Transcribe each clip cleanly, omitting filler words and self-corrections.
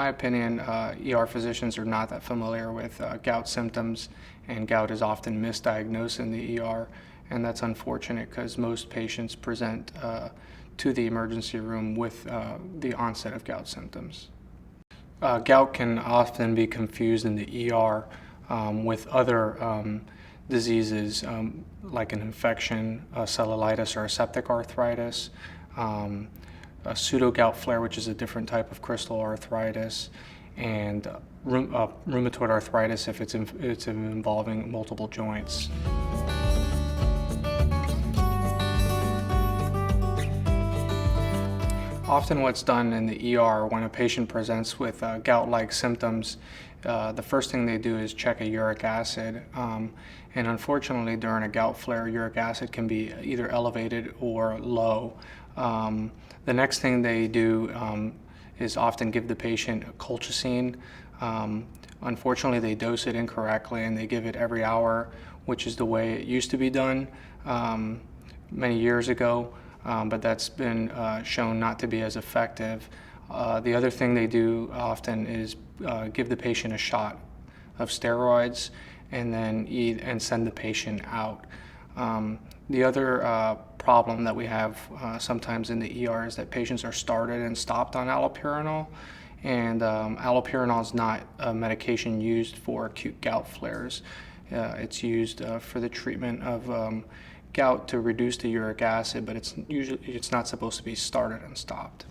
my opinion, ER physicians are not that familiar with gout symptoms, and gout is often misdiagnosed in the ER, and that's unfortunate because most patients present to the emergency room with the onset of gout symptoms. Gout can often be confused in the ER with other diseases like an infection, a cellulitis, or a septic arthritis, a pseudo-gout flare, which is a different type of crystal arthritis, and rheumatoid arthritis if it's involving multiple joints. Often what's done in the ER when a patient presents with gout-like symptoms, the first thing they do is check a uric acid. And unfortunately, during a gout flare, uric acid can be either elevated or low. The next thing they do is often give the patient colchicine. Unfortunately, they dose it incorrectly and they give it every hour, which is the way it used to be done many years ago. But that's been shown not to be as effective. The other thing they do often is give the patient a shot of steroids and then eat and send the patient out. The other problem that we have sometimes in the ER is that patients are started and stopped on allopurinol, and allopurinol is not a medication used for acute gout flares. It's used for the treatment of gout to reduce the uric acid, but it's not supposed to be started and stopped.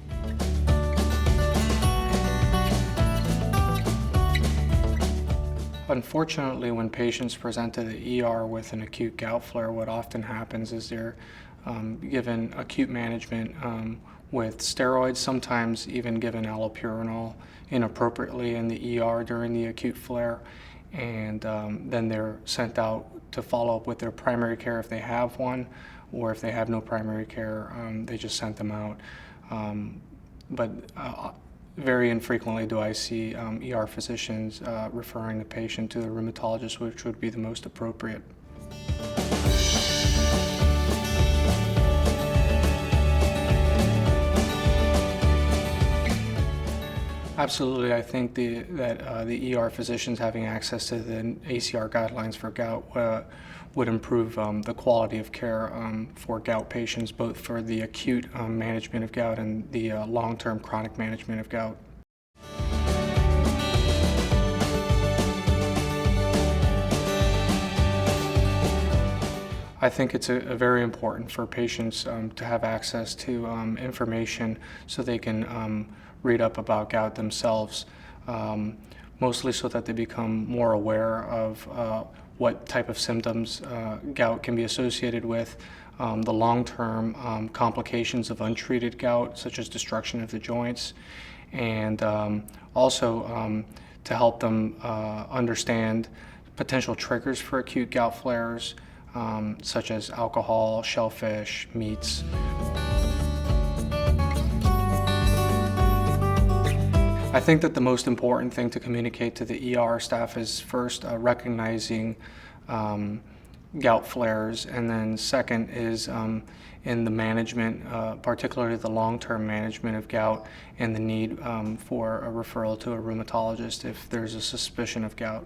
Unfortunately, when patients present to the ER with an acute gout flare, what often happens is they're given acute management with steroids, sometimes even given allopurinol inappropriately in the ER during the acute flare, and then they're sent out to follow up with their primary care if they have one, or if they have no primary care, they just sent them out. But very infrequently do I see ER physicians referring the patient to the rheumatologist, which would be the most appropriate. Absolutely, I think that the ER physicians having access to the ACR guidelines for gout would improve the quality of care for gout patients, both for the acute management of gout and the long-term chronic management of gout. I think it's very important for patients to have access to information so they can read up about gout themselves, mostly so that they become more aware of what type of symptoms gout can be associated with, the long-term complications of untreated gout, such as destruction of the joints, and also to help them understand potential triggers for acute gout flares, such as alcohol, shellfish, meats. I think that the most important thing to communicate to the ER staff is first recognizing gout flares, and then second is in the management, particularly the long-term management of gout, and the need for a referral to a rheumatologist if there's a suspicion of gout.